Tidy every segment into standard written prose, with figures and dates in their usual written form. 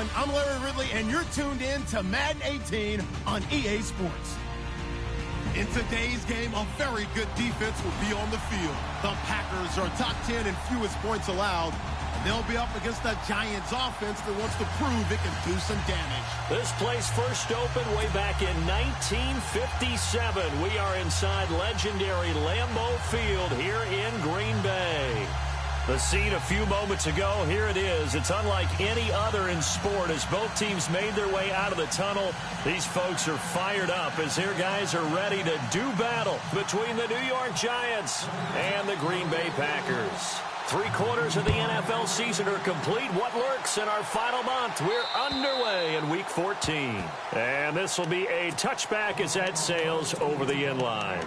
everyone. I'm Larry Ridley, and you're tuned in to Madden 18 on EA Sports. In today's game, a very good defense will be on the field. The Packers are top 10 in fewest points allowed, and they'll be up against the Giants offense that wants to prove it can do some damage. This place first opened way back in 1957. We are inside legendary Lambeau Field here in Green Bay. The scene a few moments ago, here it is. It's unlike any other in sport as both teams made their way out of the tunnel. These folks are fired up as their guys are ready to do battle between the New York Giants and the Green Bay Packers. 3/4 of the NFL season are complete. What lurks in our final month? We're underway in Week 14. And this will be a touchback as that sails over the end line.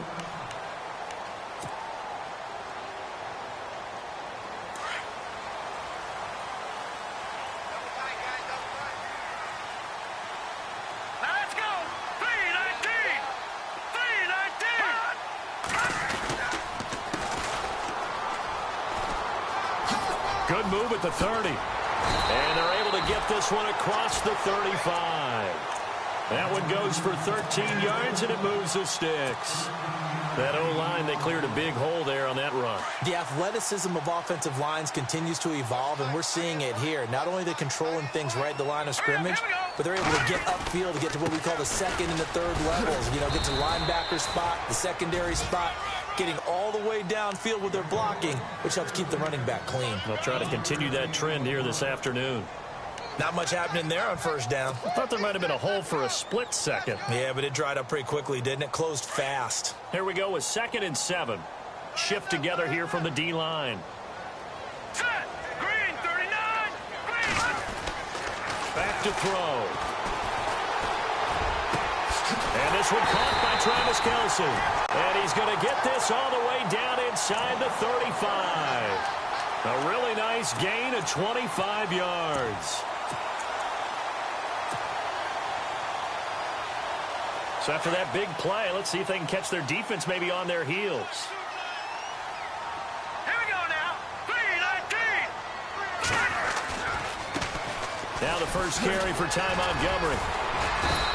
Good move at the 30. And they're able to get this one across the 35. That one goes for 13 yards, and it moves the sticks. That O-line, they cleared a big hole there on that run. The athleticism of offensive lines continues to evolve, and we're seeing it here. Not only they're controlling things right at the line of scrimmage, but they're able to get upfield to get to what we call the second and the third levels. You know, get to linebacker spot, the secondary spot, getting all the way downfield with their blocking, which helps keep the running back clean. They'll try to continue that trend here this afternoon. Not much happening there on first down. I thought there might have been a hole for a split second. Yeah, but it dried up pretty quickly, didn't it? Closed fast. Here we go with 2nd and 7. Shift together here from the D-line. Set! Green, 39! Green! Back to throw. And this one caught by Travis Kelce. And he's going to get this all the way down inside the 35. A really nice gain of 25 yards. So after that big play, let's see if they can catch their defense maybe on their heels. Here we go now. 3-19. Now the first carry for Ty Montgomery.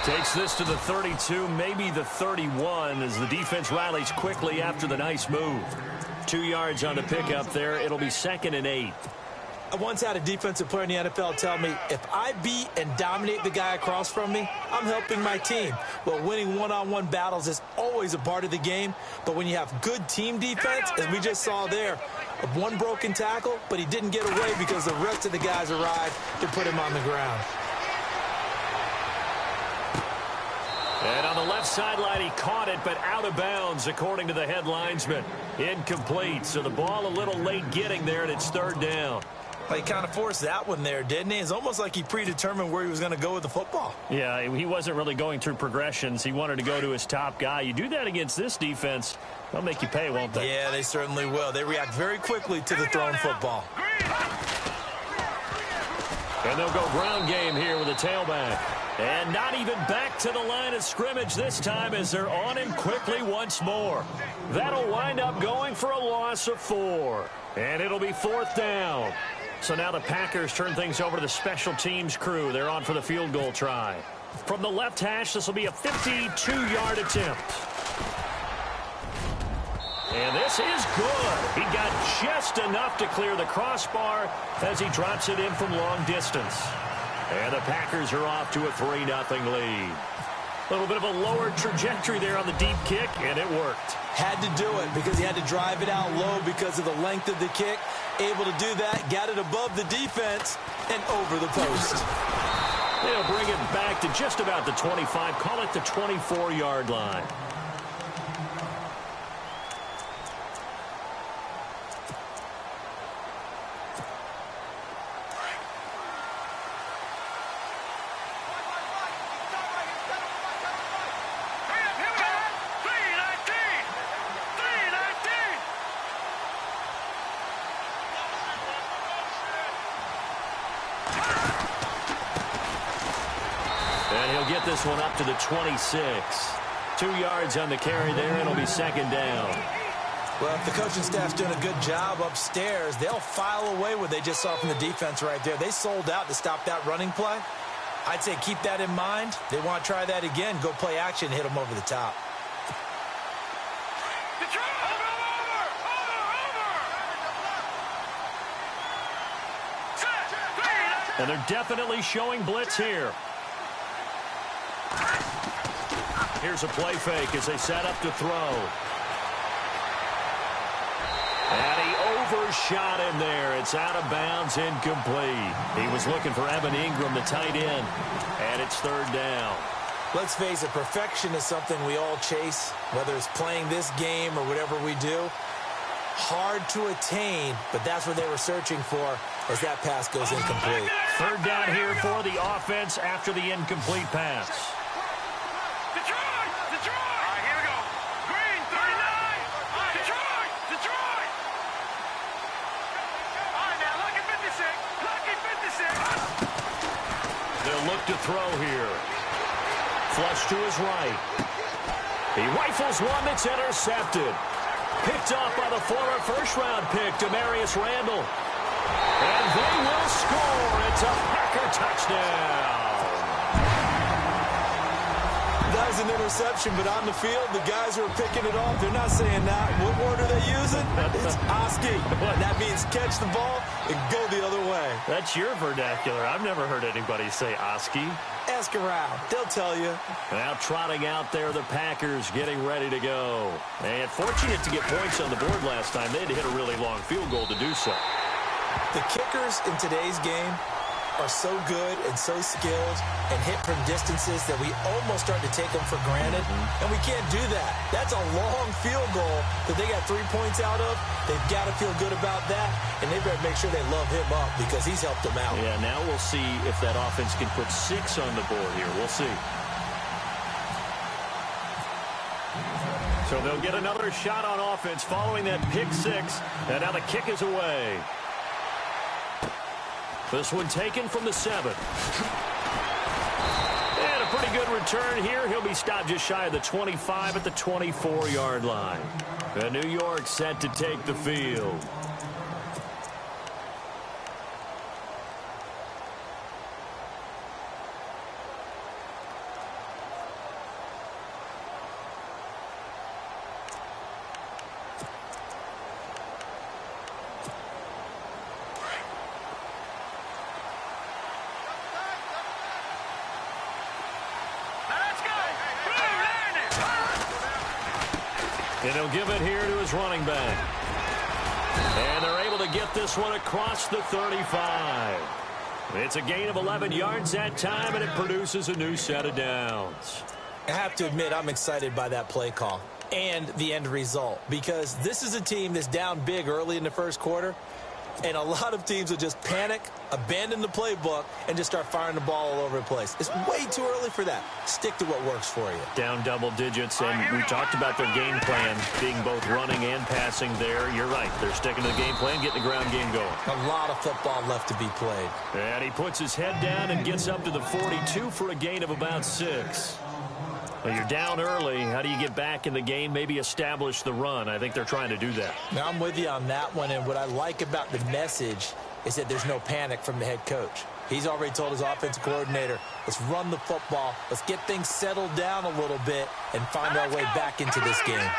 Takes this to the 32, maybe the 31, as the defense rallies quickly after the nice move. 2 yards on the pickup there. It'll be 2nd and 8. I once had a defensive player in the NFL tell me, if I beat and dominate the guy across from me, I'm helping my team. Well, winning one-on-one battles is always a part of the game, but when you have good team defense, as we just saw there, one broken tackle, but he didn't get away because the rest of the guys arrived to put him on the ground. And on the left sideline, he caught it, but out of bounds, according to the head linesman. Incomplete, so the ball a little late getting there, and it's 3rd down. Well, he kind of forced that one there, didn't he? It's almost like he predetermined where he was going to go with the football. Yeah, he wasn't really going through progressions. He wanted to go to his top guy. You do that against this defense, they'll make you pay, won't they? Yeah, they certainly will. They react very quickly to the thrown football. And they'll go ground game here with a tailback. And not even back to the line of scrimmage this time as they're on him quickly once more. That'll wind up going for a loss of 4. And it'll be 4th down. So now the Packers turn things over to the special teams crew. They're on for the field goal try. From the left hash, this will be a 52-yard attempt. And this is good. He got just enough to clear the crossbar as he drops it in from long distance. And the Packers are off to a 3-0 lead. A little bit of a lower trajectory there on the deep kick, and it worked. Had to do it because he had to drive it out low because of the length of the kick. Able to do that, got it above the defense, and over the post. They'll bring it back to just about the 25, call it the 24-yard line. Get this one up to the 26. 2 yards on the carry there. It'll be 2nd down. Well, if the coaching staff's doing a good job upstairs, they'll file away what they just saw from the defense right there. They sold out to stop that running play. I'd say keep that in mind. They want to try that again. Go play action, hit them over the top. And they're definitely showing blitz here. Here's a play fake as they set up to throw. And he overshot in there. It's out of bounds, incomplete. He was looking for Evan Ingram, the tight end. And it's third down. Let's face it, perfection is something we all chase, whether it's playing this game or whatever we do. Hard to attain, but that's what they were searching for as that pass goes incomplete. Third down here for the offense after the incomplete pass. Detroit! Detroit! All right, here we go. Green, 39. Detroit! Detroit! All right, now, lucky 56. Lucky 56. They'll look to throw here. Flush to his right. He rifles one that's intercepted. Picked off by the former first-round pick, Demarius Randall. And they will score. It's a Packer touchdown. That was an interception, but on the field, the guys who are picking it off, they're not saying that. What word are they using? It's Oski. That means catch the ball and go the other way. That's your vernacular. I've never heard anybody say Oski. Ask around. They'll tell you. Now trotting out there, the Packers getting ready to go. And fortunate to get points on the board last time. They had to hit a really long field goal to do so. The kickers in today's game are so good and so skilled and hit from distances that we almost start to take them for granted, and we can't do that. That's a long field goal that they got 3 points out of. They've got to feel good about that, and they better make sure they love him up because he's helped them out. Yeah, now we'll see if that offense can put 6 on the board here. We'll see. So they'll get another shot on offense following that pick 6, and now the kick is away. This one taken from the 7. And a pretty good return here. He'll be stopped just shy of the 25 at the 24-yard line. And New York set to take the field. And he'll give it here to his running back. And they're able to get this one across the 35. It's a gain of 11 yards that time, and it produces a new set of downs. I have to admit, I'm excited by that play call and the end result because this is a team that's down big early in the first quarter, and a lot of teams will just panic, abandon the playbook, and just start firing the ball all over the place. It's way too early for that. Stick to what works for you. Down double digits, and we talked about their game plan being both running and passing there. You're right. They're sticking to the game plan, getting the ground game going. A lot of football left to be played. And he puts his head down and gets up to the 42 for a gain of about 6. Well, you're down early. How do you get back in the game? Maybe establish the run. I think they're trying to do that. Now, I'm with you on that one, and what I like about the message is that there's no panic from the head coach. He's already told his offensive coordinator, let's run the football, let's get things settled down a little bit and find our way back into this game.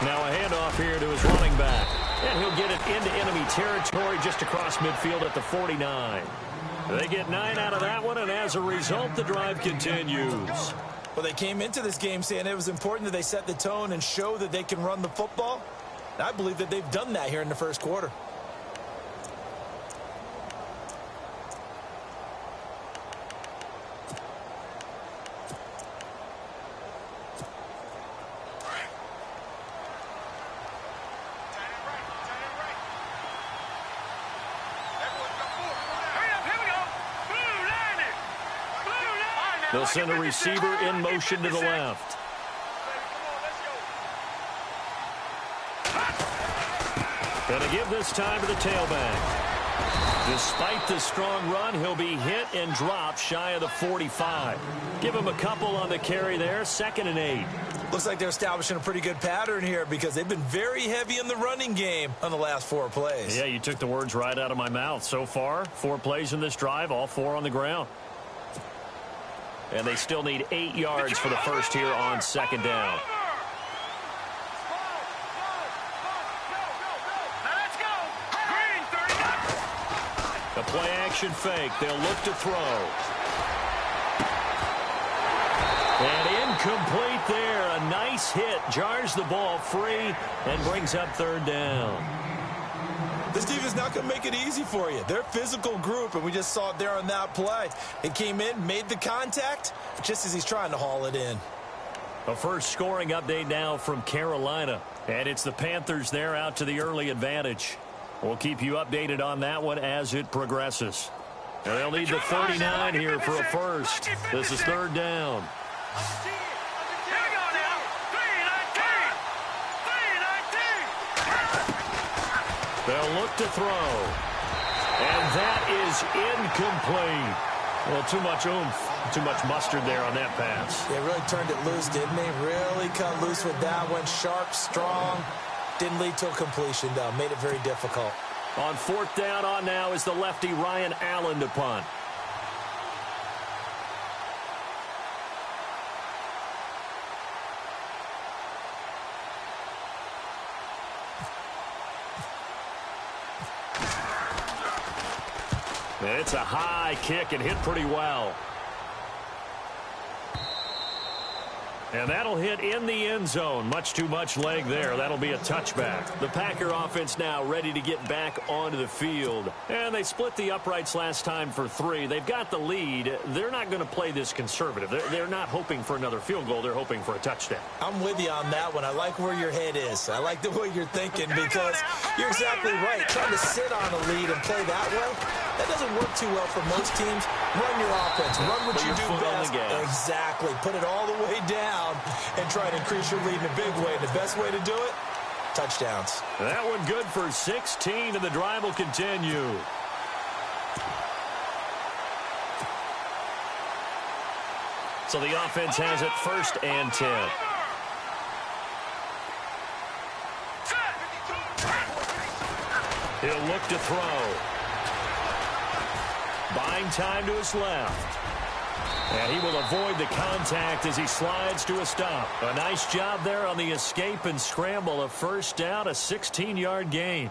Now a handoff here to his running back. And he'll get it into enemy territory just across midfield at the 49. They get 9 out of that one, and as a result, the drive continues. Well, they came into this game saying it was important that they set the tone and show that they can run the football. And I believe that they've done that here in the first quarter. They'll send a receiver in motion to the left. Going to give this time to the tailback. Despite the strong run, he'll be hit and dropped shy of the 45. Give him a couple on the carry there, 2nd and 8. Looks like they're establishing a pretty good pattern here because they've been very heavy in the running game on the last 4 plays. Yeah, you took the words right out of my mouth. So far, 4 plays in this drive, all 4 on the ground. And they still need 8 yards for the first here on 2nd down. A play-action fake. They'll look to throw. And incomplete there. A nice hit. Jars the ball free and brings up 3rd down. This defense is not going to make it easy for you. They're a physical group, and we just saw it there on that play. It came in, made the contact, just as he's trying to haul it in. A first scoring update now from Carolina. And it's the Panthers there out to the early advantage. We'll keep you updated on that one as it progresses. And they'll need the 39 here for a first. This is 3rd down. Here we go now. 3-19. They'll look to throw. And that is incomplete. Well, too much oomph, too much mustard there on that pass. They really turned it loose, didn't they? Really cut loose with that one. Sharp, strong. Didn't lead to a completion, though. Made it very difficult. On 4th down on now is the lefty Ryan Allen to punt. It's a high kick and hit pretty well. And that'll hit in the end zone. Much too much leg there. That'll be a touchback. The Packer offense now ready to get back onto the field. And they split the uprights last time for 3. They've got the lead. They're not going to play this conservative. They're not hoping for another field goal. They're hoping for a touchdown. I'm with you on that one. I like where your head is. I like the way you're thinking because you're exactly right. Trying to sit on a lead and play that way, that doesn't work too well for most teams. Run your offense. Run what you do best. Exactly. Put it all the way down and try to increase your lead in a big way. The best way to do it, touchdowns. That one good for 16, and the drive will continue. So the offense has it 1st and 10. He'll look to throw. Buying time to his left. And he will avoid the contact as he slides to a stop. A nice job there on the escape and scramble. A 1st down, a 16-yard gain.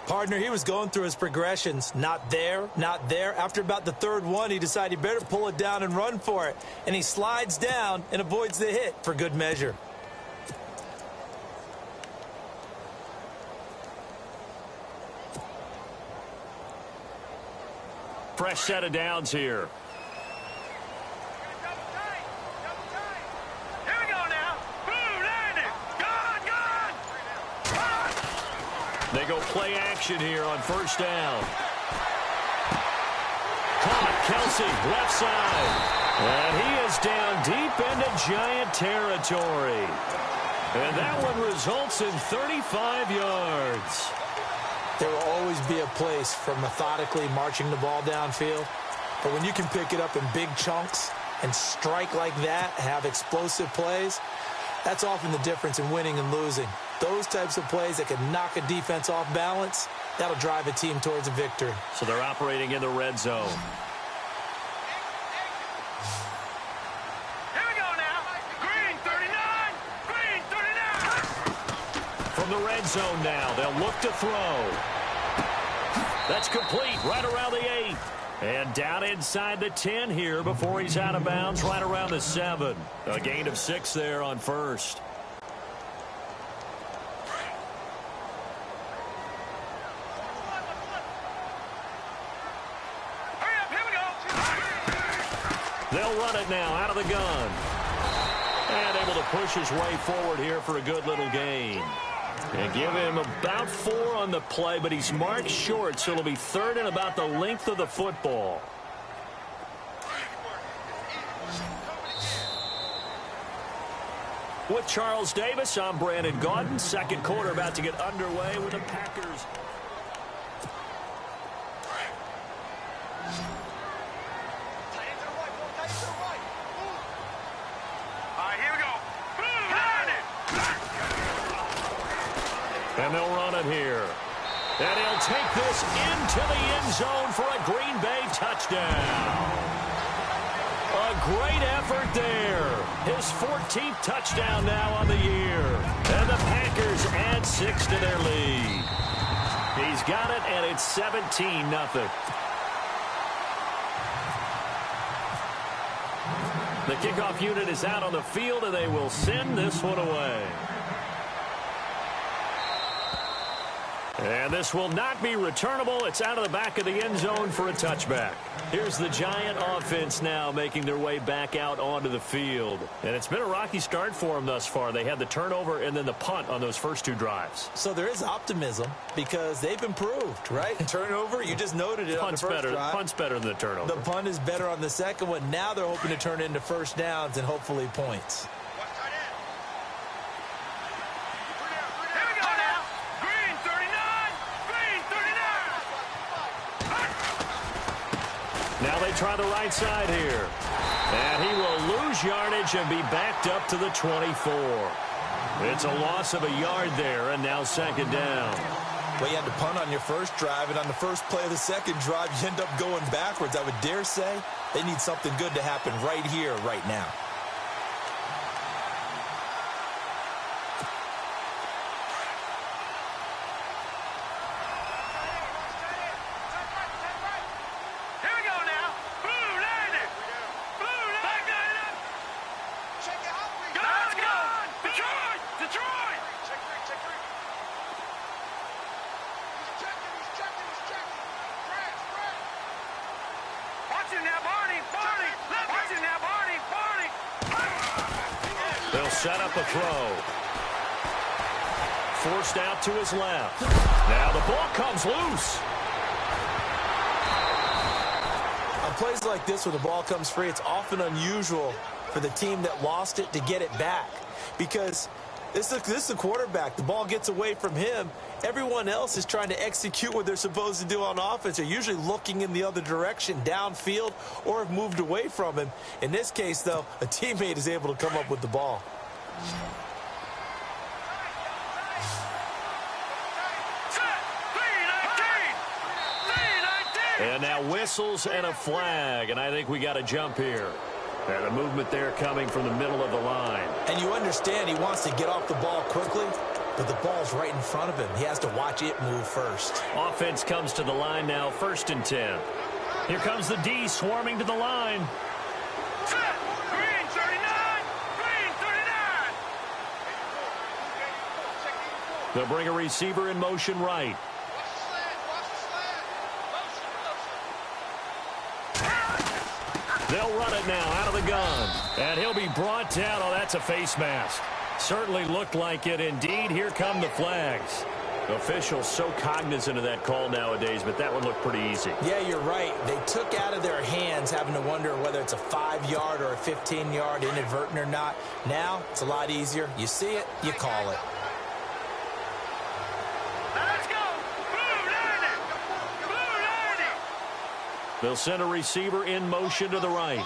Partner, he was going through his progressions. Not there, not there. After about the 3rd one, he decided he better pull it down and run for it. And he slides down and avoids the hit for good measure. Fresh set of downs here. They go play action here on 1st down. Caught Kelsey, left side. And he is down deep into Giant territory. And that one results in 35 yards. There will always be a place for methodically marching the ball downfield. But when you can pick it up in big chunks and strike like that, have explosive plays, that's often the difference in winning and losing. Those types of plays that can knock a defense off balance, that'll drive a team towards a victory. So they're operating in the red zone. Here we go now. Green 39. Green 39. From the red zone now, they'll look to throw. That's complete right around the 8. And down inside the 10 here before he's out of bounds right around the 7. A gain of 6 there on 1st. They'll run it now out of the gun. And able to push his way forward here for a good little gain. And give him about 4 on the play, but he's marked short, so it'll be 3rd and about the length of the football. With Charles Davis, I'm Brandon Gaudin. 2nd quarter about to get underway with the Packers. And they'll run it here. And he'll take this into the end zone for a Green Bay touchdown. A great effort there. His 14th touchdown now on the year. And the Packers add 6 to their lead. He's got it, and it's 17-0. The kickoff unit is out on the field, and they will send this one away. And this will not be returnable. It's out of the back of the end zone for a touchback. Here's the Giant offense now making their way back out onto the field. And it's been a rocky start for them thus far. They had the turnover and then the punt on those first 2 drives. So there is optimism because they've improved, right? Turnover, you just noted it on the first drive. Punt's better than the turnover. The punt is better on the second one. Now they're hoping to turn into first downs and hopefully points. Now they try the right side here. And he will lose yardage and be backed up to the 24. It's a loss of a yard there, and now second down. Well, you had to punt on your first drive, and on the first play of the second drive, you end up going backwards. I would dare say they need something good to happen right here, right now. They'll set up a throw. Forced out to his left. Now the ball comes loose. On plays like this where the ball comes free, it's often unusual for the team that lost it to get it back. Because this is the quarterback. The ball gets away from him. Everyone else is trying to execute what they're supposed to do on offense. They're usually looking in the other direction, downfield, or have moved away from him. In this case, though, a teammate is able to come up with the ball. And now whistles and a flag, and I think we got a jump here. And a movement there coming from the middle of the line. And you understand he wants to get off the ball quickly, but the ball's right in front of him. He has to watch it move first. Offense comes to the line now, 1st and 10. Here comes the D swarming to the line. Green 39! Green 39! They'll bring a receiver in motion right. They'll run it now out of the gun. And he'll be brought down. Oh, that's a face mask. Certainly looked like it. Indeed, here come the flags. Officials so cognizant of that call nowadays, but that one looked pretty easy. Yeah, you're right. They took out of their hands having to wonder whether it's a 5-yard or a 15-yard inadvertent or not. Now, it's a lot easier. You see it, you call it. Let's go! Blue 90! Blue 90! They'll send a receiver in motion to the right.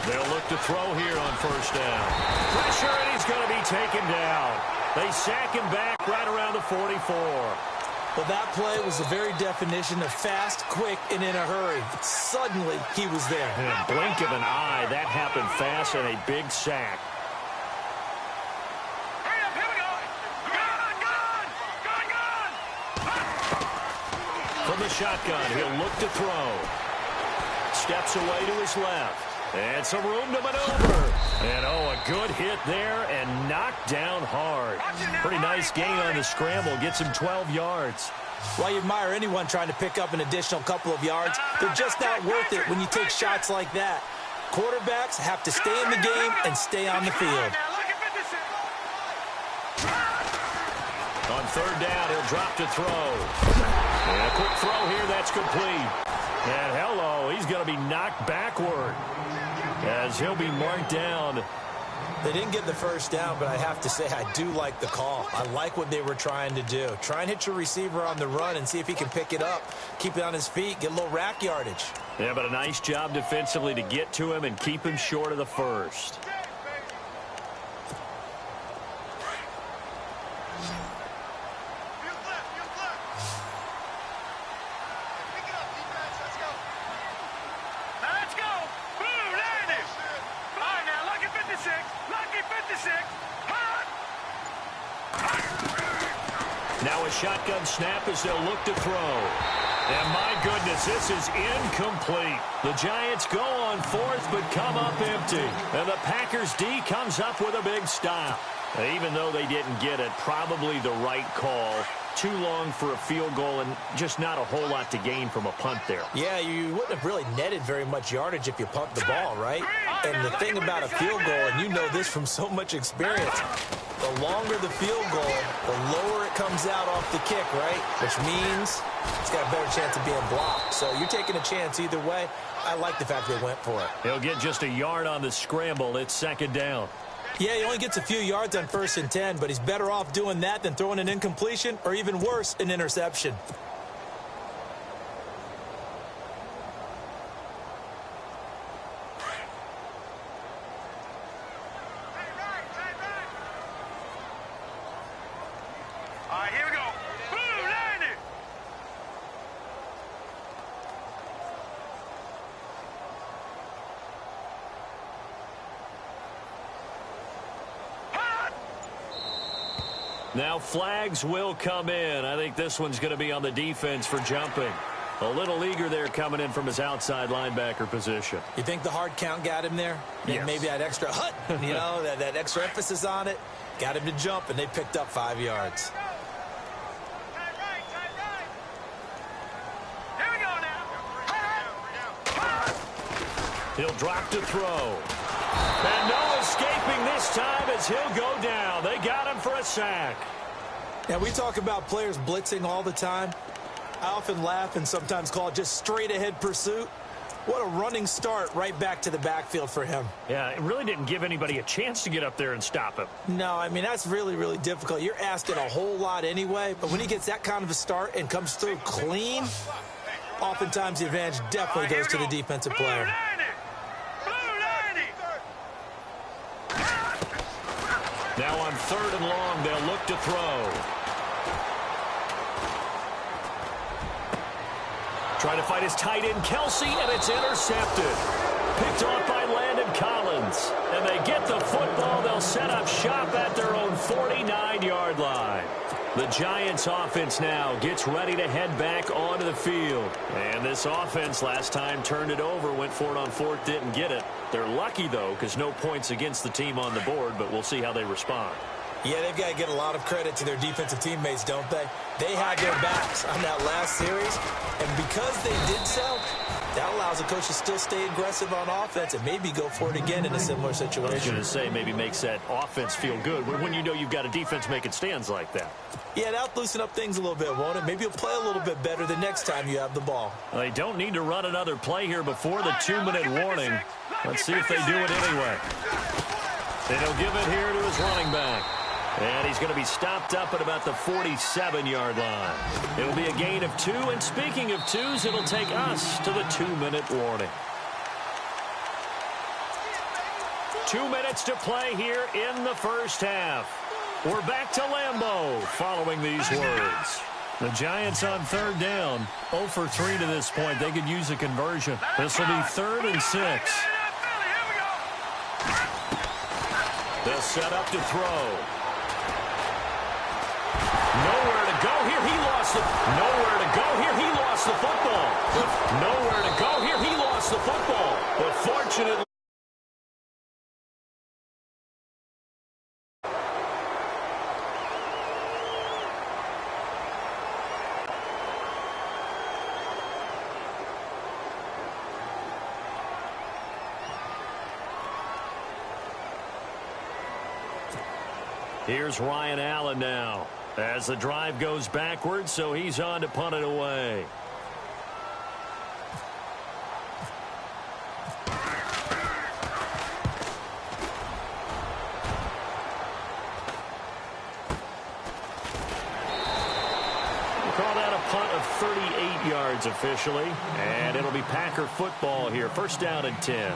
They'll look to throw here on first down. Pressure, and he's going to be taken down. They sack him back right around the 44. Well, that play was the very definition of fast, quick, and in a hurry. Suddenly, he was there. In a blink of an eye, that happened fast and a big sack. Hurry up, here we go. Gun! From the shotgun, he'll look to throw. Steps away to his left. And some room to maneuver. And, oh, a good hit there and knocked down hard. Pretty nice gain on the scramble. Gets him 12 yards. While you admire anyone trying to pick up an additional couple of yards, they're just not worth it when you take shots like that. Quarterbacks have to stay in the game and stay on the field. On third down, he'll drop to throw. And a quick throw here, that's complete. And hello, he's going to be knocked backward as he'll be marked down They didn't get the first down, but I have to say I do like the call. I like what they were trying to do. Try and hit your receiver on the run and see if he can pick it up, keep it on his feet, get a little rack yardage. Yeah, but a nice job defensively to get to him and keep him short of the first. Now a shotgun snap as they'll look to throw. And my goodness, this is incomplete. The Giants go on fourth but come up empty. And the Packers D comes up with a big stop. Even though they didn't get it, probably the right call. Too long for a field goal and just not a whole lot to gain from a punt there. Yeah, you wouldn't have really netted very much yardage if you pumped the ball, right? And the thing about a field goal, and you know this from so much experience, the longer the field goal, the lower it comes out off the kick, right? Which means it's got a better chance of being blocked. So you're taking a chance either way. I like the fact they went for it. He'll get just a yard on the scramble. It's second down. Yeah, he only gets a few yards on 1st and 10, but he's better off doing that than throwing an incompletion or even worse, an interception. All right, here we go. Boom, landed. Now flags will come in. I think this one's going to be on the defense for jumping. A little eager there coming in from his outside linebacker position. You think the hard count got him there? Yes. Maybe that extra hut, you know, that extra emphasis on it. Got him to jump, and they picked up 5 yards. Here we go now. He'll drop to throw. And no escaping this time as he'll go down. They got him for a sack. Now, we talk about players blitzing all the time. I often laugh and sometimes call it just straight-ahead pursuit. What a running start right back to the backfield for him. Yeah, it really didn't give anybody a chance to get up there and stop him. No, I mean, that's really, really difficult. You're asking a whole lot anyway, but when he gets that kind of a start and comes through clean, oftentimes the advantage definitely goes to the defensive player. Now on 3rd and long, they'll look to throw. Trying to fight his tight end, Kelsey, and it's intercepted. Picked off by Landon Collins. And they get the football. They'll set up shop at their own 49-yard line. The Giants offense now gets ready to head back onto the field. And this offense last time turned it over, went for it on 4th, didn't get it. They're lucky, though, because no points against the team on the board, but we'll see how they respond. Yeah, they've got to get a lot of credit to their defensive teammates, don't they? They had their backs on that last series, and because they did so, that allows the coach to still stay aggressive on offense and maybe go for it again in a similar situation. I was going to say maybe makes that offense feel good when you know you've got a defense making stands like that. Yeah, that'll loosen up things a little bit, won't it? Maybe you'll play a little bit better the next time you have the ball. They don't need to run another play here before the 2-minute warning. Let's see if they do it anyway. And he'll give it here to his running back. And he's going to be stopped up at about the 47-yard line. It'll be a gain of 2, and speaking of 2s, it'll take us to the 2-minute warning. 2 minutes to play here in the first half. We're back to Lambeau following these words. The Giants on 3rd down, 0 for 3 to this point. They could use a conversion. This will be 3rd and 6. They'll set up to throw. Nowhere to go here. He lost the nowhere to go here. He lost the football. Nowhere to go here. He lost the football. But fortunately, here's Ryan Allen now as the drive goes backwards, so he's on to punt it away. Call that a punt of 38 yards officially, and it'll be Packer football here. First down and 10.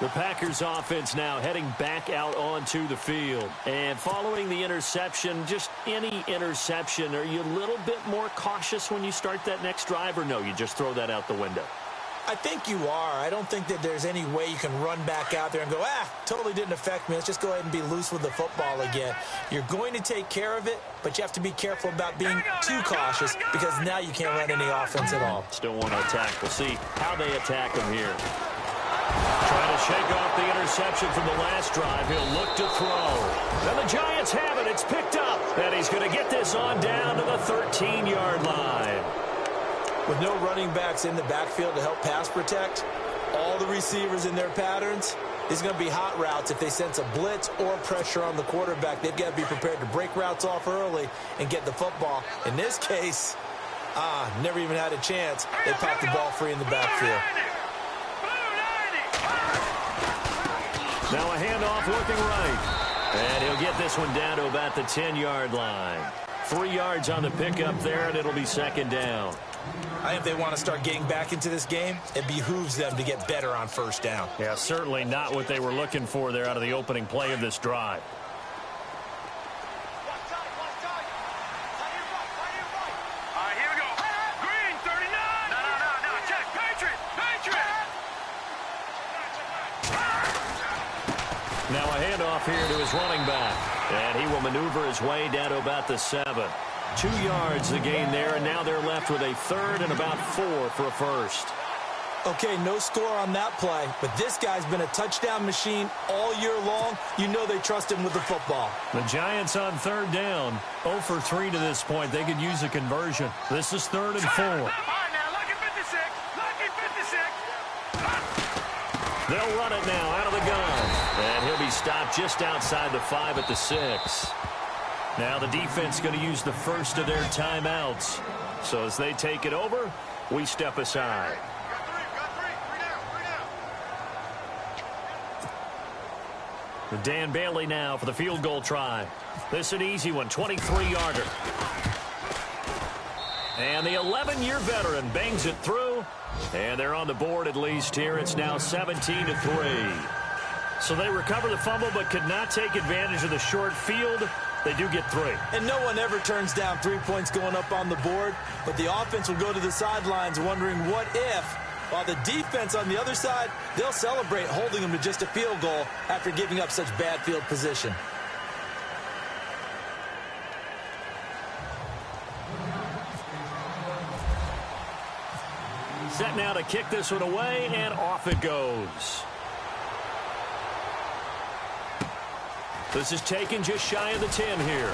The Packers offense now heading back out onto the field. And following the interception, just any interception, are you a little bit more cautious when you start that next drive, or no, you just throw that out the window? I think you are. I don't think that there's any way you can run back out there and go, totally didn't affect me. Let's just go ahead and be loose with the football again. You're going to take care of it, but you have to be careful about being too cautious because now you can't run any offense at all. Still want to attack. We'll see how they attack him here. Trying to shake off the interception from the last drive. He'll look to throw. And the Giants have it. It's picked up. And he's going to get this on down to the 13-yard line. With no running backs in the backfield to help pass protect, all the receivers in their patterns, these are going to be hot routes. If they sense a blitz or pressure on the quarterback, they've got to be prepared to break routes off early and get the football. In this case, never even had a chance. They popped the ball free in the backfield. Now a handoff looking right. And he'll get this one down to about the 10-yard line. 3 yards on the pickup there, and it'll be second down. I think if they want to start getting back into this game, it behooves them to get better on first down. Yeah, certainly not what they were looking for there out of the opening play of this drive. Here we go. Green, 39. No. Check. Patriot. Now a handoff here to his running back. And he will maneuver his way down to about the 7. 2 yards the gain there, and now they're left with a third and about 4 for a first. Okay, no score on that play, but this guy's been a touchdown machine all year long. You know they trust him with the football. The Giants on third down, 0 for 3 to this point. They could use a conversion. This is 3rd and 4. Lucky 56. They'll run it now out of the gun. And he'll be stopped just outside the 5 at the 6. Now the defense going to use the first of their timeouts. So as they take it over, we step aside. Dan Bailey now for the field goal try. This an easy one, 23-yarder. And the 11-year veteran bangs it through. And they're on the board at least here. It's now 17-3. So they recover the fumble but could not take advantage of the short field. They do get 3. And no one ever turns down 3 points going up on the board, but the offense will go to the sidelines wondering what if, while the defense on the other side, they'll celebrate holding them to just a field goal after giving up such bad field position. Set now to kick this one away, and off it goes. This is taken just shy of the 10 here.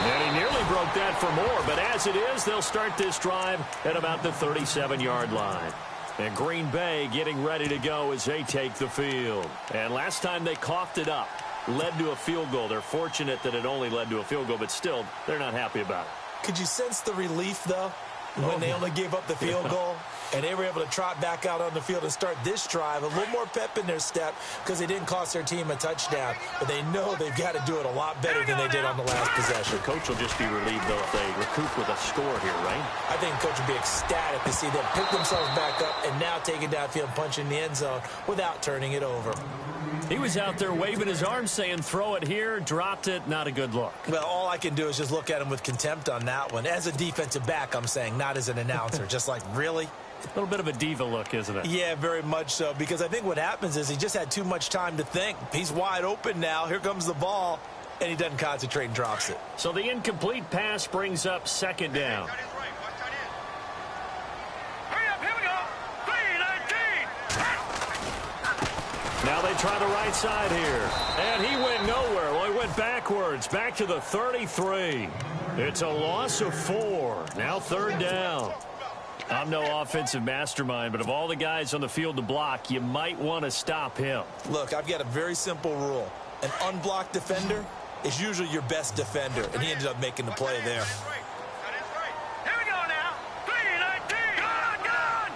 And he nearly broke that for more, but as it is, they'll start this drive at about the 37-yard line. And Green Bay getting ready to go as they take the field. And last time they coughed it up, led to a field goal. They're fortunate that it only led to a field goal, but still, they're not happy about it. Could you sense the relief, though, when they only gave up the field goal? And they were able to trot back out on the field and start this drive. A little more pep in their step because they didn't cost their team a touchdown. But they know they've got to do it a lot better than they did on the last possession. The coach will just be relieved, though, if they recoup with a score here, right? I think the coach will be ecstatic to see them pick themselves back up and now take it downfield, punch in the end zone without turning it over. He was out there waving his arms saying, throw it here, dropped it, not a good look. Well, all I can do is just look at him with contempt on that one. As a defensive back, I'm saying, not as an announcer. Just like, really? A little bit of a diva look, isn't it? Yeah, very much so, because I think what happens is he just had too much time to think. He's wide open now. Here comes the ball, and he doesn't concentrate and drops it. So the incomplete pass brings up second down. Hurry up, here we go. 3-19. Now they try the right side here. And he went nowhere. Well, he went backwards, back to the 33. It's a loss of 4. Now third down. I'm no offensive mastermind, but of all the guys on the field to block, you might want to stop him. Look, I've got a very simple rule. An unblocked defender is usually your best defender, and he ended up making the play there. Here we go now. 3-19. Gun.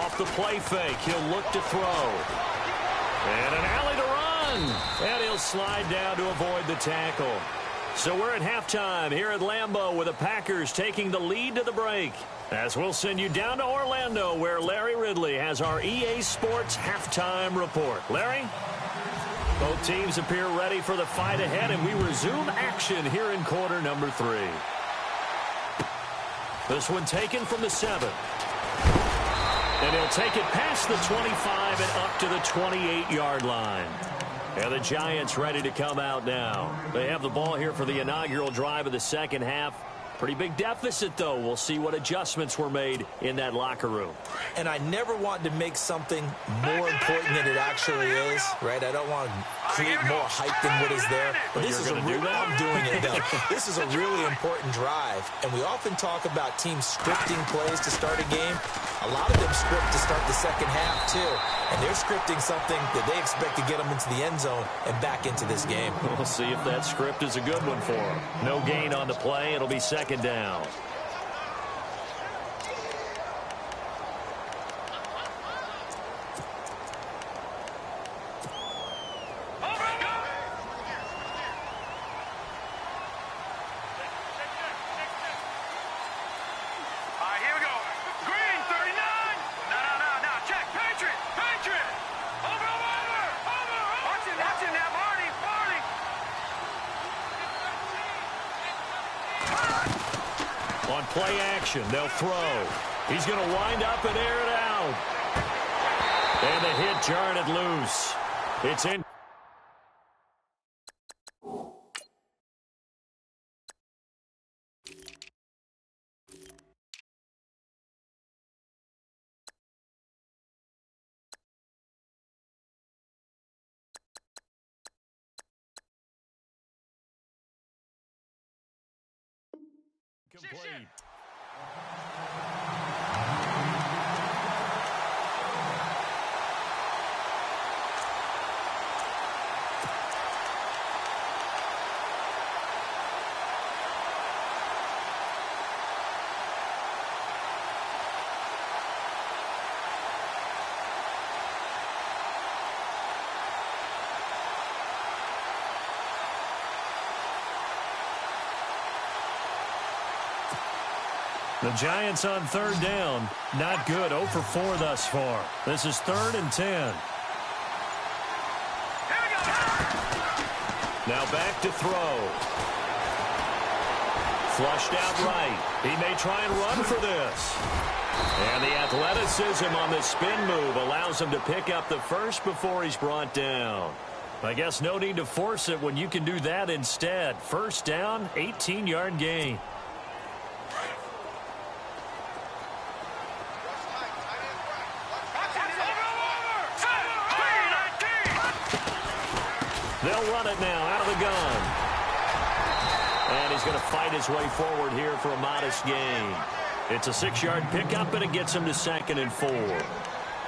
Off the play fake, he'll look to throw. And an alley to run. And he'll slide down to avoid the tackle. So we're at halftime here at Lambeau with the Packers taking the lead to the break. As we'll send you down to Orlando where Larry Ridley has our EA Sports halftime report. Larry? Both teams appear ready for the fight ahead, and we resume action here in quarter number 3. This one taken from the 7. And he'll take it past the 25 and up to the 28-yard line. And the Giants ready to come out now. They have the ball here for the inaugural drive of the second half. Pretty big deficit, though. We'll see what adjustments were made in that locker room. And I never want to make something more important than it actually is, right? I don't want to create more hype than what is there. But this is a real, I'm doing it, though. This is a really important drive. And we often talk about teams scripting plays to start a game. A lot of them script to start the second half, too. And they're scripting something that they expect to get them into the end zone and back into this game. We'll see if that script is a good one for them. No gain on the play. It'll be second down. On play action, they'll throw. He's going to wind up and air it out. And the hit jarred it loose. It's in. Complete. The Giants on third down. Not good. 0 for 4 thus far. This is 3rd and 10. Now back to throw. Flushed out right. He may try and run for this. And the athleticism on the spin move allows him to pick up the first before he's brought down. I guess no need to force it when you can do that instead. First down, 18-yard gain. They'll run it now out of the gun. And he's going to fight his way forward here for a modest gain. It's a 6-yard pickup, and it gets him to 2nd and 4.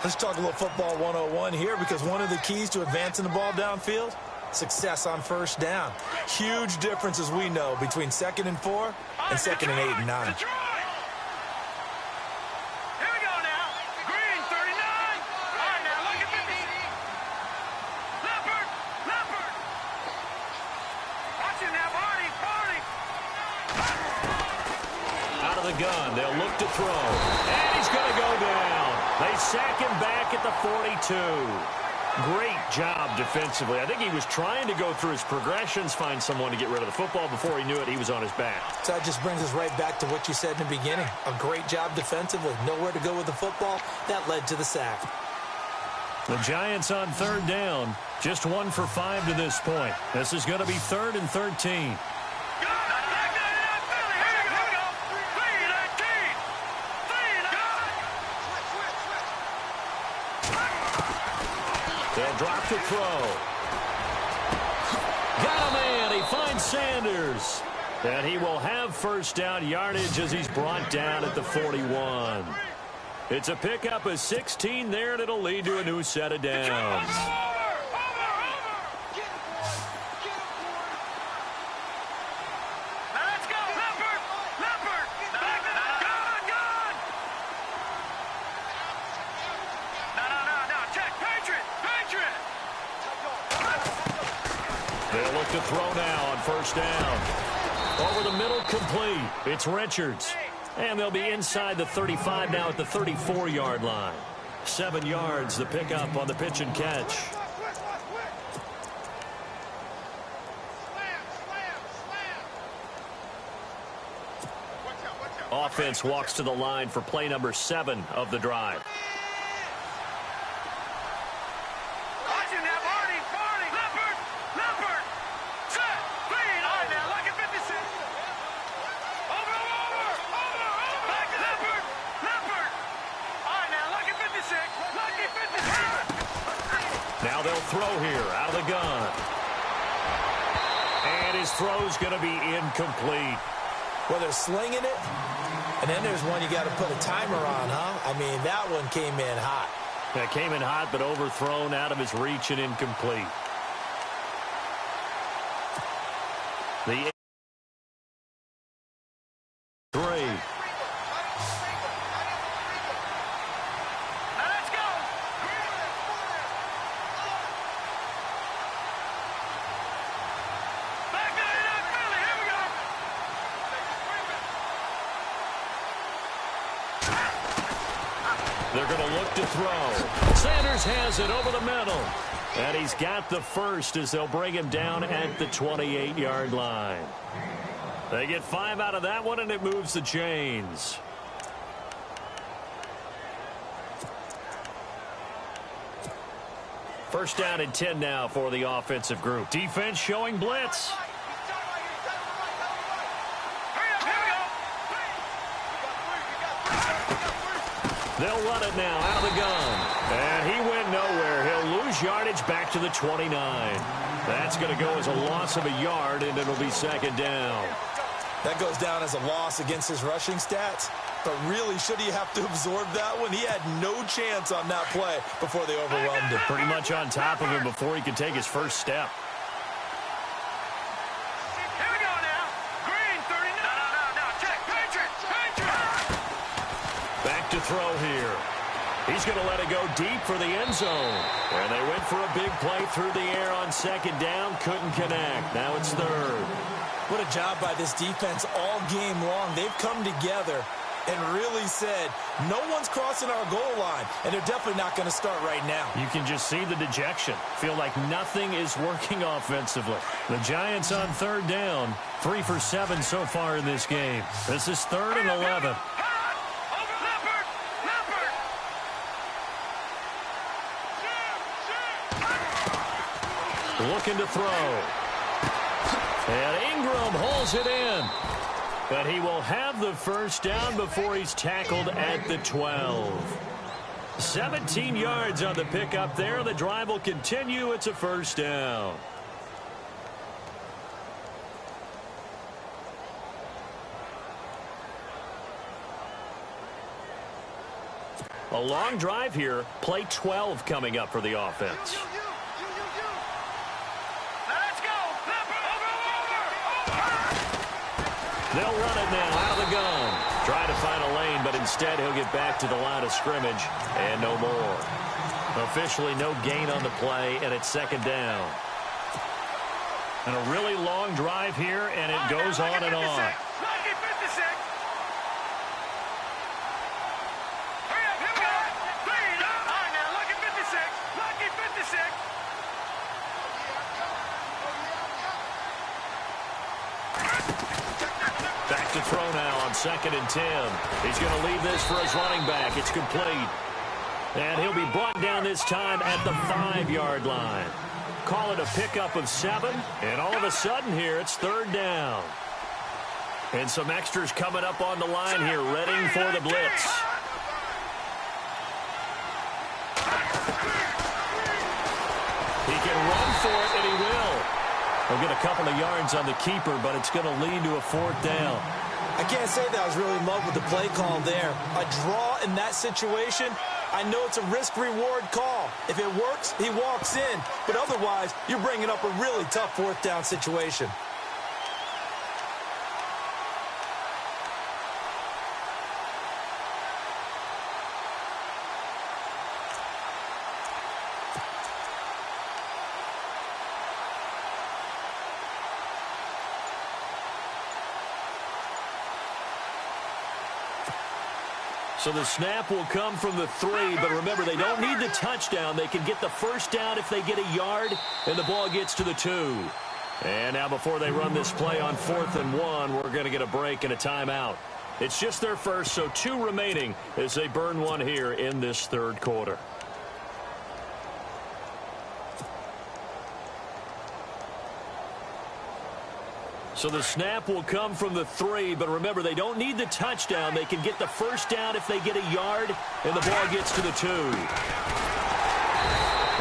Let's talk a little football 101 here, because one of the keys to advancing the ball downfield, success on first down. Huge difference, as we know, between 2nd and 4 and 2nd and 8 and 9. Gun. They'll look to throw. And he's going to go down. They sack him back at the 42. Great job defensively. I think he was trying to go through his progressions, find someone to get rid of the football. Before he knew it, he was on his back. So that just brings us right back to what you said in the beginning. A great job defensively. Nowhere to go with the football. That led to the sack. The Giants on third down. Just 1 for 5 to this point. This is going to be 3rd and 13. They'll drop to throw. Got a man. He finds Sanders. And he will have first down yardage as he's brought down at the 41. It's a pickup of 16 there, and it'll lead to a new set of downs. They'll look to throw now on first down. Over the middle, complete. It's Richards. And they'll be inside the 35 now at the 34-yard line. 7 yards, the pickup on the pitch and catch. Offense walks to the line for play number 7 of the drive. Now they'll throw here out of the gun. And his throw's going to be incomplete. Well, they're slinging it, and then there's one you got to put a timer on, huh? I mean, that one came in hot. That came in hot, but overthrown out of his reach and incomplete. The 3. They're going to look to throw. Sanders has it over the middle. And he's got the first as they'll bring him down at the 28-yard line. They get 5 out of that one, and it moves the chains. First down and 10 now for the offensive group. Defense showing blitz. They'll run it now out of the gun. And he went nowhere. He'll lose yardage back to the 29. That's going to go as a loss of a yard, and it'll be second down. That goes down as a loss against his rushing stats. But really, should he have to absorb that one? He had no chance on that play before they overwhelmed him. Pretty much on top of him before he could take his first step. Here we go now. Green, 39. No. Check. Patriots. Back to throw here. He's going to let it go deep for the end zone. And they went for a big play through the air on second down. Couldn't connect. Now it's third. What a job by this defense all game long. They've come together and really said, no one's crossing our goal line, and they're definitely not going to start right now. You can just see the dejection. Feel like nothing is working offensively. The Giants on third down, 3 for 7 so far in this game. This is 3rd and 11. Looking to throw. And Ingram holds it in. But he will have the first down before he's tackled at the 12. 17 yards on the pickup there. The drive will continue. It's a first down. A long drive here. Play 12 coming up for the offense. They'll run it now out of the gun. Try to find a lane, but instead he'll get back to the line of scrimmage and no more. Officially no gain on the play, and it's second down. And a really long drive here, and it goes on and on. Back to throw now on 2nd and 10. He's going to leave this for his running back. It's complete. And he'll be brought down this time at the 5-yard line. Call it a pickup of 7. And all of a sudden here, it's 3rd down. And some extras coming up on the line here, readying for the blitz. He can run for it, and he will. He'll get a couple of yards on the keeper, but it's going to lead to a 4th down. I can't say that I was really in love with the play call there. A draw in that situation, I know it's a risk-reward call. If it works, he walks in. But otherwise, you're bringing up a really tough 4th down situation. So the snap will come from the 3, but remember, they don't need the touchdown. They can get the first down if they get a yard, and the ball gets to the 2. And now before they run this play on 4th and 1, we're going to get a break and a timeout. It's just their first, so 2 remaining as they burn one here in this third quarter. So the snap will come from the 3, but remember, they don't need the touchdown. They can get the first down if they get a yard, and the ball gets to the 2.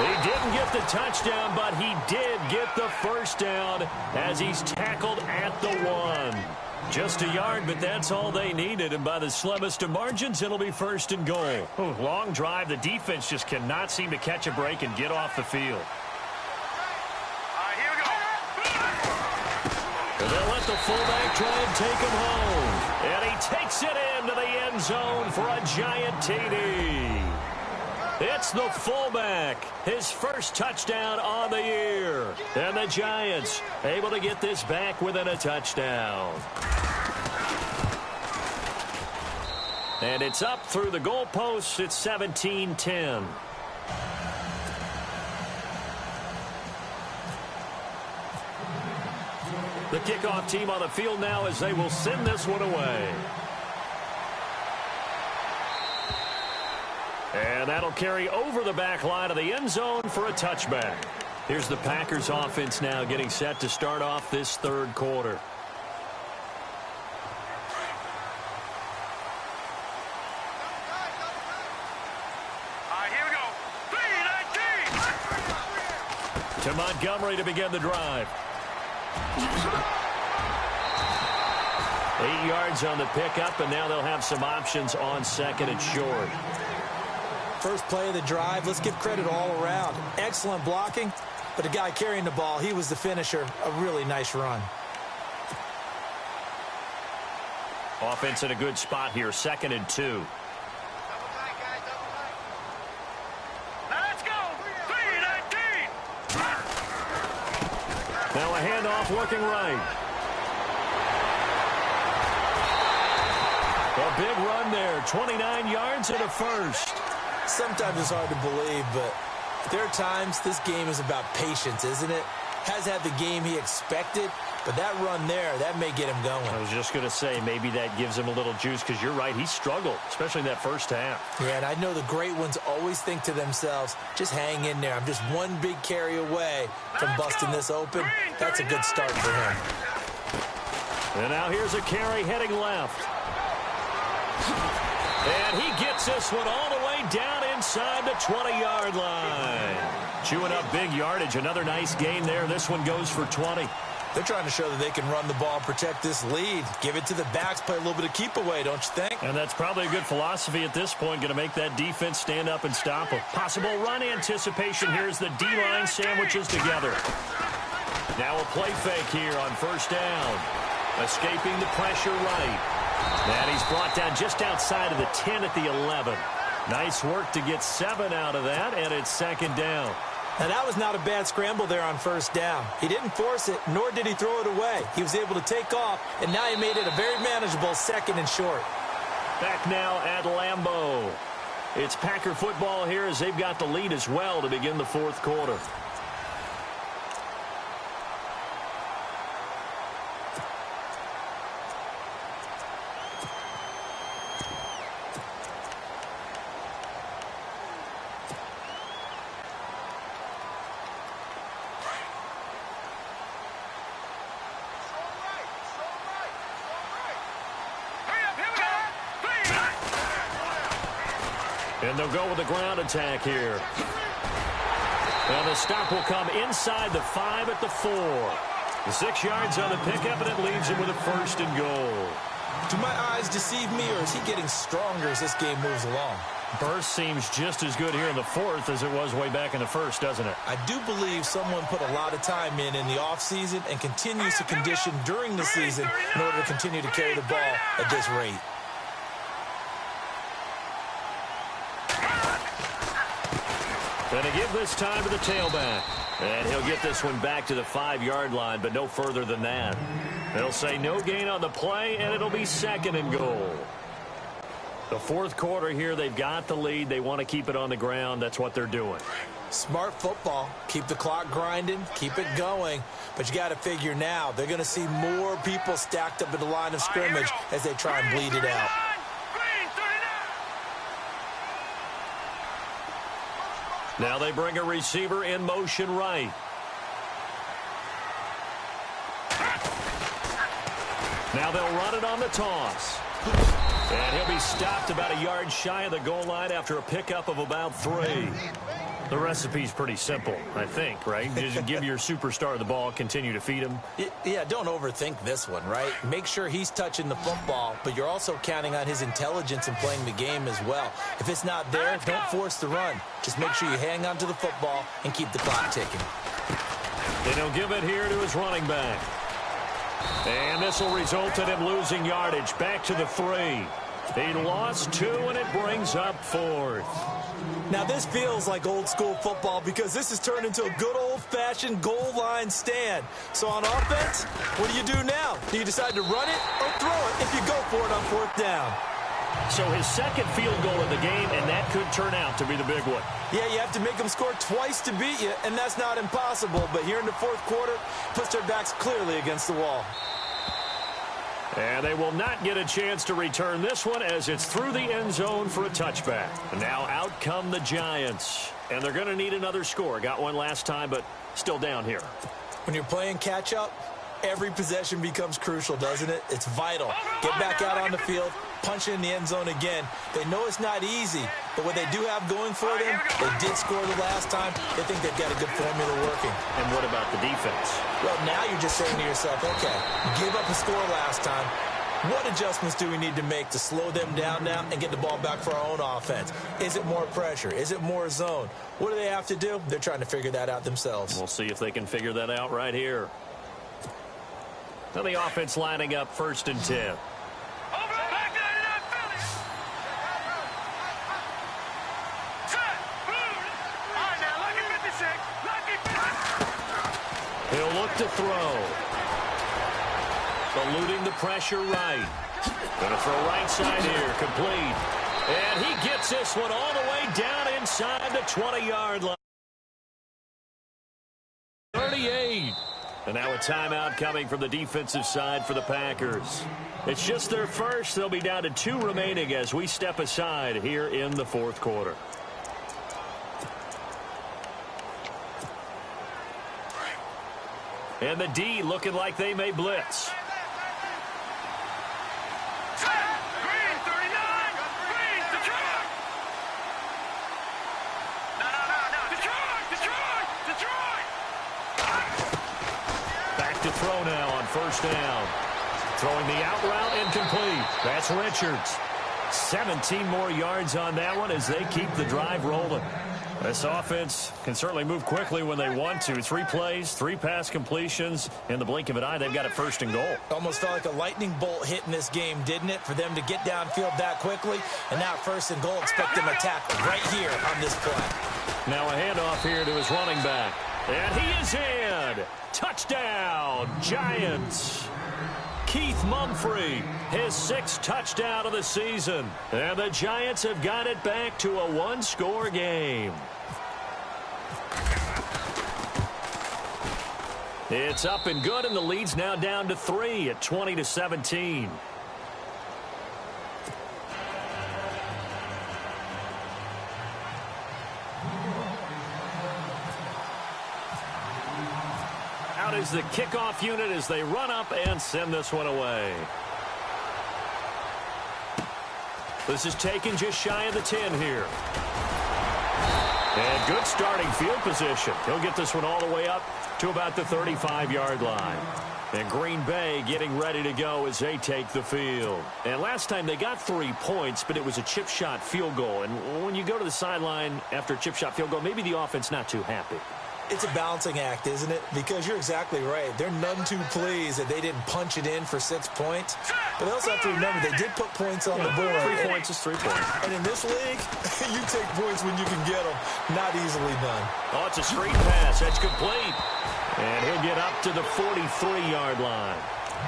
He didn't get the touchdown, but he did get the first down as he's tackled at the 1. Just a yard, but that's all they needed, and by the slimmest of margins, it'll be 1st and goal. Long drive. The defense just cannot seem to catch a break and get off the field. And they'll let the fullback try and take him home. And he takes it into the end zone for a giant TD. It's the fullback, his first touchdown on the year. And the Giants able to get this back within a touchdown. And it's up through the goalposts. It's 17-10. The kickoff team on the field now as they will send this one away. And that'll carry over the back line of the end zone for a touchback. Here's the Packers offense now getting set to start off this third quarter. Here we go. 3-19. To Montgomery to begin the drive. 8 yards on the pickup, and now they'll have some options on 2nd and short. First play of the drive, let's give credit all around. Excellent blocking, but the guy carrying the ball, he was the finisher. A really nice run. Offense in a good spot here, 2nd and 2. Let's go. 3-19. Now a handoff looking right. A big run there, 29 yards and a first. Sometimes it's hard to believe, but there are times this game is about patience, isn't it? Has had the game he expected, but that run there, that may get him going. I was just going to say, maybe that gives him a little juice, because you're right, he struggled, especially in that first half. Yeah, and I know the great ones always think to themselves, just hang in there. I'm just one big carry away from busting this open. That's a good start for him. And now here's a carry heading left. And he gets this one all the way down inside the 20-yard line. Chewing up big yardage. Another nice gain there. This one goes for 20. They're trying to show that they can run the ball and protect this lead. Give it to the backs, play a little bit of keep away, don't you think? And that's probably a good philosophy at this point. Going to make that defense stand up and stop them. Possible run anticipation here as the D-line sandwiches together. Now a play fake here on 1st down. Escaping the pressure right. And he's brought down just outside of the 10 at the 11. Nice work to get 7 out of that, and it's 2nd down. Now, that was not a bad scramble there on 1st down. He didn't force it, nor did he throw it away. He was able to take off, and now he made it a very manageable 2nd and short. Back now at Lambeau. It's Packer football here as they've got the lead as well to begin the 4th quarter. And they'll go with the ground attack here. And the stop will come inside the 5 at the 4. The 6 yards on the pickup, and it leaves him with a 1st and goal. Do my eyes deceive me, or is he getting stronger as this game moves along? Burst seems just as good here in the 4th as it was way back in the 1st, doesn't it? I do believe someone put a lot of time in the offseason and continues to condition during the season in order to continue to carry the ball at this rate. Going to give this time to the tailback. And he'll get this one back to the 5-yard line, but no further than that. They'll say no gain on the play, and it'll be 2nd and goal. The fourth quarter here, they've got the lead. They want to keep it on the ground. That's what they're doing. Smart football. Keep the clock grinding. Keep it going. But you got to figure now, they're going to see more people stacked up at the line of scrimmage as they try and bleed it out. Now they bring a receiver in motion right. Now they'll run it on the toss. And he'll be stopped about a yard shy of the goal line after a pickup of about 3. The recipe's pretty simple, I think, right? Just give your superstar the ball, continue to feed him. Yeah, don't overthink this one, right? Make sure he's touching the football, but you're also counting on his intelligence in playing the game as well. If it's not there, don't force the run. Just make sure you hang on to the football and keep the clock ticking. And he'll give it here to his running back. And this will result in him losing yardage. Back to the 3. He lost 2, and it brings up 4th. Now, this feels like old-school football because this has turned into a good old-fashioned goal line stand. So on offense, what do you do now? Do you decide to run it or throw it if you go for it on 4th down? So his second field goal of the game, and that could turn out to be the big one. Yeah, you have to make them score twice to beat you, and that's not impossible. But here in the fourth quarter, puts their backs clearly against the wall. And they will not get a chance to return this one as it's through the end zone for a touchback. And now out come the Giants. And they're going to need another score. Got one last time, but still down here. When you're playing catch-up, every possession becomes crucial, doesn't it? It's vital. Get back out on the field, punch it in the end zone again. They know it's not easy, but what they do have going for them, they did score the last time. They think they've got a good formula working. And what about the defense? Well, now you're just saying to yourself, okay, give up a score last time. What adjustments do we need to make to slow them down now and get the ball back for our own offense? Is it more pressure? Is it more zone? What do they have to do? They're trying to figure that out themselves. We'll see if they can figure that out right here. Now the offense lining up 1st and 10. He'll look to throw. Eluding the pressure right. Going to throw right side here. Complete. And he gets this one all the way down inside the 20-yard line. 38. And now a timeout coming from the defensive side for the Packers. It's just their first. They'll be down to 2 remaining as we step aside here in the fourth quarter. And the D looking like they may blitz. Green, 39! Green, Detroit! No. Detroit! Back to throw now on 1st down. Throwing the out route incomplete. That's Richards. 17 more yards on that one as they keep the drive rolling. This offense can certainly move quickly when they want to. 3 plays, 3 pass completions. In the blink of an eye, they've got it 1st and goal. Almost felt like a lightning bolt hit in this game, didn't it? For them to get downfield that quickly. And now 1st and goal, expect them to tackle right here on this play. Now a handoff here to his running back. And he is in. Touchdown, Giants. Keith Mumphrey, his 6th touchdown of the season. And the Giants have got it back to a 1-score game. It's up and good, and the lead's now down to 3 at 20-17. Out is the kickoff unit as they run up and send this one away. This is taken just shy of the 10 here. And good starting field position. He'll get this one all the way up to about the 35-yard line. And Green Bay getting ready to go as they take the field. And last time they got 3 points, but it was a chip shot field goal. And when you go to the sideline after a chip shot field goal, maybe the offense not too happy. It's a balancing act, isn't it? Because you're exactly right. They're none too pleased that they didn't punch it in for 6 points. But they also have to remember they did put points on the board. 3 points is 3 points. And in this league, you take points when you can get them. Not easily done. Oh, it's a screen pass. That's complete. And he'll get up to the 43-yard line.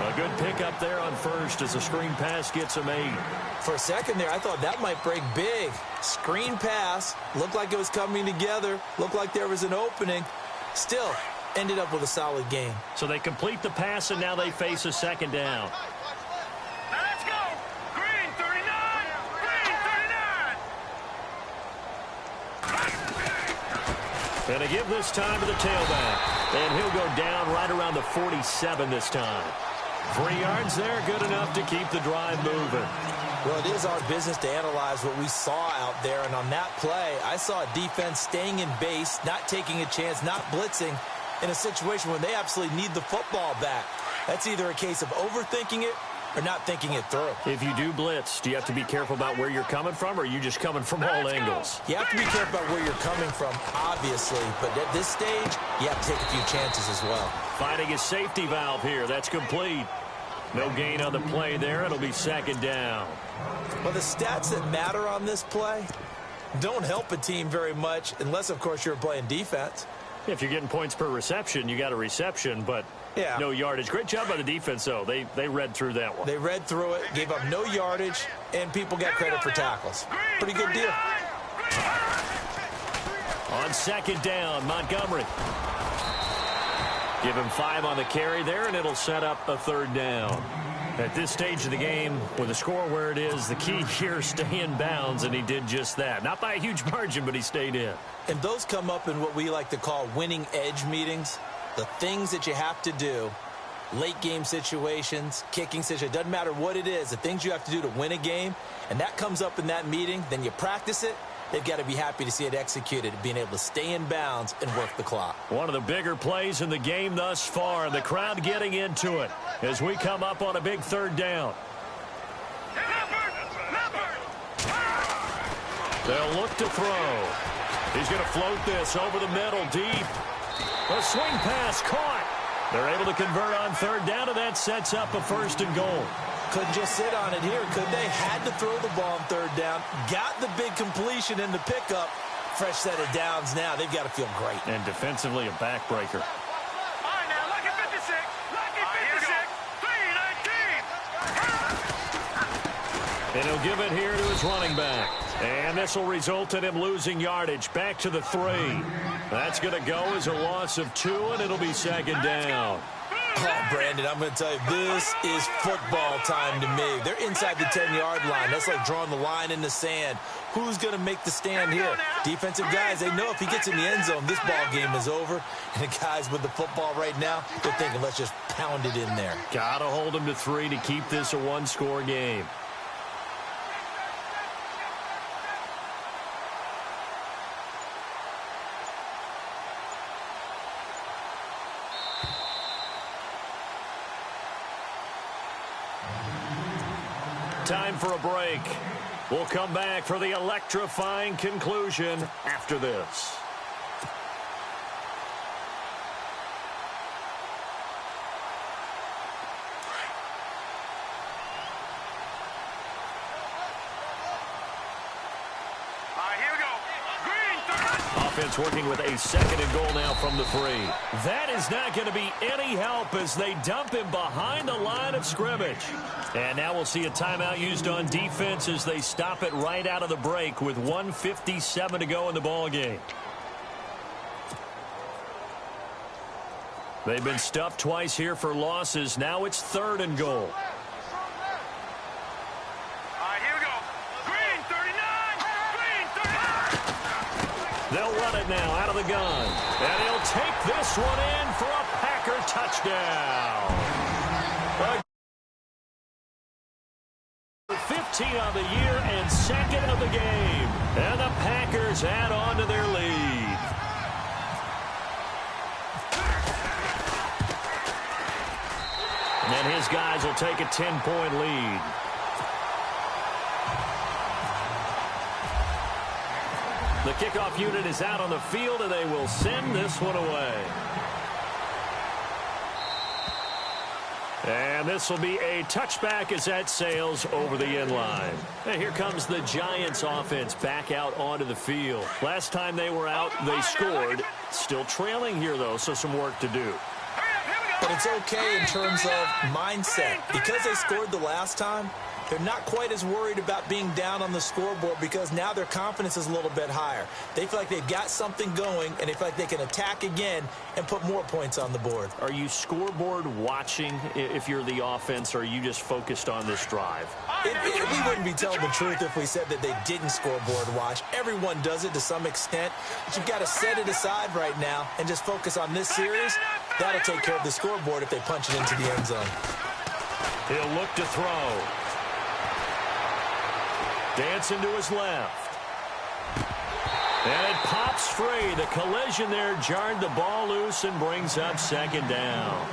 A good pickup there on first as the screen pass gets him 8. For a second there, I thought that might break big. Screen pass, looked like it was coming together, looked like there was an opening. Still, ended up with a solid game. So they complete the pass, and now they face a second down. Now let's go. Green 39. Green 39. And they give this time to the tailback. And he'll go down right around the 47 this time. 3 yards there, good enough to keep the drive moving. Well, it is our business to analyze what we saw out there. And on that play, I saw a defense staying in base, not taking a chance, not blitzing in a situation when they absolutely need the football back. That's either a case of overthinking it or not thinking it through. If you do blitz, do you have to be careful about where you're coming from, or are you just coming from all angles? You have to be careful about where you're coming from, obviously. But at this stage, you have to take a few chances as well. Finding his safety valve here. That's complete. No gain on the play there. It'll be second down. Well, the stats that matter on this play don't help a team very much unless, of course, you're playing defense. If you're getting points per reception, you got a reception, but no yardage. Great job by the defense, though. They read through that one. They read through it, gave up no yardage, and people got credit for tackles. Pretty good deal. On second down, Montgomery. Give him 5 on the carry there, and it'll set up a third down. At this stage of the game, with the score where it is, the key here is stay in bounds, and he did just that. Not by a huge margin, but he stayed in. And those come up in what we like to call winning edge meetings. The things that you have to do, late game situations, kicking situations, doesn't matter what it is, the things you have to do to win a game, and that comes up in that meeting, then you practice it. They've got to be happy to see it executed, being able to stay in bounds and work the clock. One of the bigger plays in the game thus far. The crowd getting into it as we come up on a big third down. They'll look to throw. He's going to float this over the middle deep. A swing pass caught. They're able to convert on third down, and that sets up a 1st and goal. Couldn't just sit on it here, could they? Had to throw the ball on third down. Got the big completion in the pickup. Fresh set of downs now. They've got to feel great. And defensively, a backbreaker. All right, now, lucky 56. Lucky 56. 319. And he'll give it here to his running back. And this will result in him losing yardage. Back to the 3. That's going to go as a loss of 2, and it'll be second down. Oh, Brandon, I'm going to tell you, this is football time to me. They're inside the 10-yard line. That's like drawing the line in the sand. Who's going to make the stand here? Defensive guys, they know if he gets in the end zone, this ball game is over. And the guys with the football right now, they're thinking, let's just pound it in there. Got to hold him to 3 to keep this a one-score game. Time for a break. We'll come back for the electrifying conclusion after this. Offense working with a 2nd and goal now from the 3. That is not going to be any help as they dump him behind the line of scrimmage. And now we'll see a timeout used on defense as they stop it right out of the break with 1:57 to go in the ball game. They've been stuffed twice here for losses. Now it's 3rd and goal. They'll run it now out of the gun. And he'll take this one in for a Packer touchdown. 15 on the year and 2nd of the game. And the Packers add on to their lead. And his guys will take a 10-point lead. The kickoff unit is out on the field, and they will send this one away. And this will be a touchback as that sails over the end line. And here comes the Giants offense back out onto the field. Last time they were out, they scored. Still trailing here, though, so some work to do. but it's okay in terms of mindset. Because they scored the last time, they're not quite as worried about being down on the scoreboard because now their confidence is a little bit higher. They feel like they've got something going, and they feel like they can attack again and put more points on the board. Are you scoreboard watching if you're the offense, or are you just focused on this drive? We wouldn't be telling the truth if we said that they didn't scoreboard watch. Everyone does it to some extent, but you've got to set it aside right now and just focus on this series. That'll take care of the scoreboard if they punch it into the end zone. He'll look to throw. Dancing to his left. And it pops free. The collision there jarred the ball loose and brings up second down.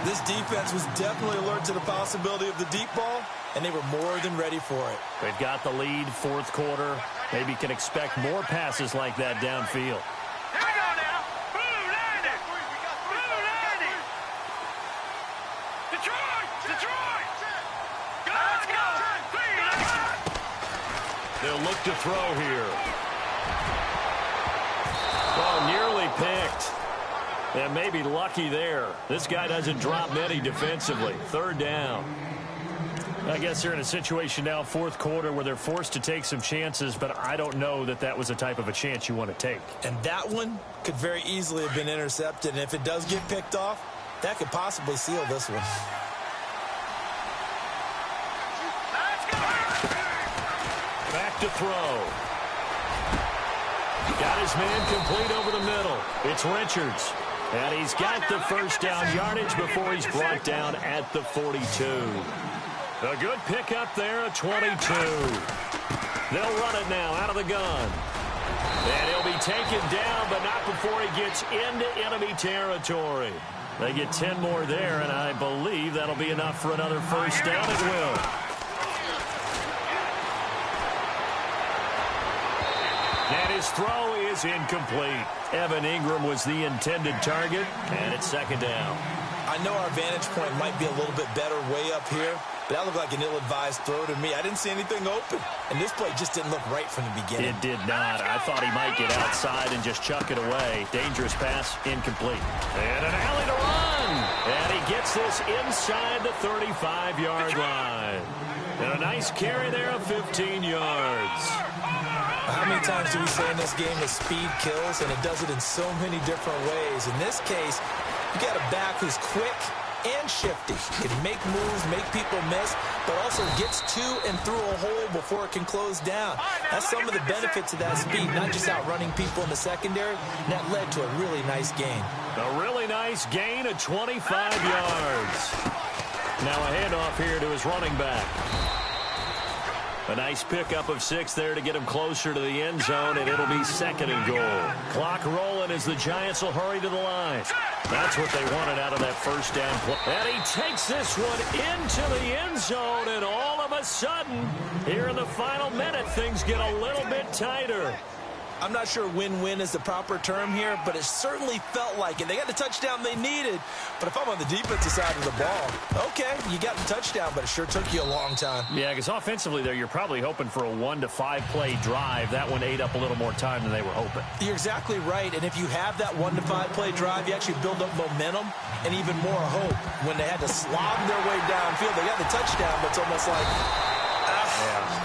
This defense was definitely alert to the possibility of the deep ball, and they were more than ready for it. They've got the lead, fourth quarter. Maybe can expect more passes like that downfield. Here we go now. Blue landing. Blue landing. Detroit. Detroit. Let's go. They'll look to throw here. Oh, nearly picked. And maybe lucky there. This guy doesn't drop many defensively. Third down. I guess they're in a situation now, fourth quarter, where they're forced to take some chances, but I don't know that that was the type of a chance you want to take. And that one could very easily have been intercepted. And if it does get picked off, that could possibly seal this one. Back to throw. Got his man complete over the middle. It's Richards. And he's got the first down yardage before he's brought down at the 42. A good pickup there at 22. They'll run it now out of the gun. And he'll be taken down, but not before he gets into enemy territory. They get 10 more there, and I believe that'll be enough for another first down. It will. And his throw is incomplete. Evan Ingram was the intended target, and it's second down. I know our vantage point might be a little bit better way up here, but that looked like an ill-advised throw to me. I didn't see anything open, and this play just didn't look right from the beginning. It did not. I thought he might get outside and just chuck it away. Dangerous pass, incomplete. And an alley to run. And he gets this inside the 35-yard line. And a nice carry there of 15 yards. How many times do we say in this game that speed kills, and it does it in so many different ways? In this case, you got a back who's quick and shifty. Can make moves, make people miss, but also gets to and through a hole before it can close down. That's some of the benefits of that speed, not just outrunning people in the secondary, and that led to a really nice gain. A really nice gain of 25 yards. Now a handoff here to his running back. A nice pickup of 6 there to get him closer to the end zone, and it'll be second and goal. Clock rolling as the Giants will hurry to the line. That's what they wanted out of that first down play. And he takes this one into the end zone, and all of a sudden, here in the final minute, things get a little bit tighter. I'm not sure win-win is the proper term here, but it certainly felt like it. They got the touchdown they needed, but if I'm on the defensive side of the ball, okay, you got the touchdown, but it sure took you a long time. Yeah, because offensively there, you're probably hoping for a 1 to 5 play drive. That one ate up a little more time than they were hoping. You're exactly right, and if you have that 1 to 5 play drive, you actually build up momentum and even more hope. When they had to slob their way downfield, they got the touchdown, but it's almost like,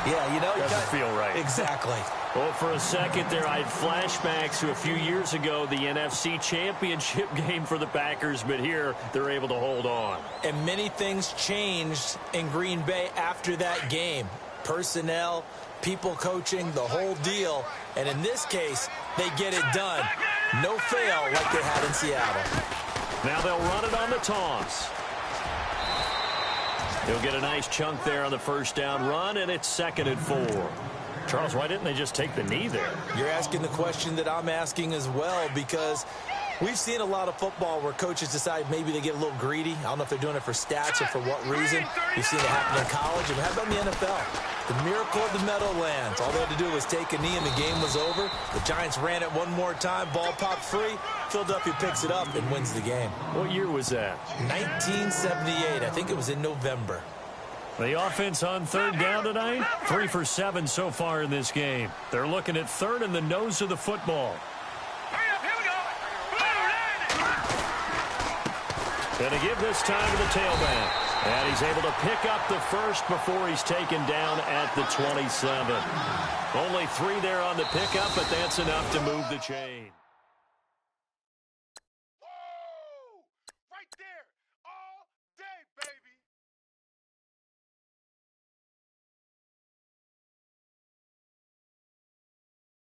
yeah, you know, doesn't feel right. Exactly. Well, for a second there, I had flashbacks to a few years ago, the NFC Championship game for the Packers, but here they're able to hold on. And many things changed in Green Bay after that game. Personnel, people coaching, the whole deal. And in this case, they get it done. No fail like they had in Seattle. Now they'll run it on the toss. He'll get a nice chunk there on the first down run, and it's second and 4. Charles, why didn't they just take the knee there? You're asking the question that I'm asking as well, because we've seen a lot of football where coaches decide maybe they get a little greedy. I don't know if they're doing it for stats or for what reason. We've seen it happen in college. And how about in the NFL? The miracle of the Meadowlands. All they had to do was take a knee and the game was over. The Giants ran it one more time. Ball popped free. Philadelphia picks it up and wins the game. What year was that? 1978. I think it was in November. The offense on third down tonight, 3 for 7 so far in this game. They're looking at third in the nose of the football. Hurry up, here we go. Going to give this time to the tailback. And he's able to pick up the first before he's taken down at the 27. Only 3 there on the pickup, but that's enough to move the chain.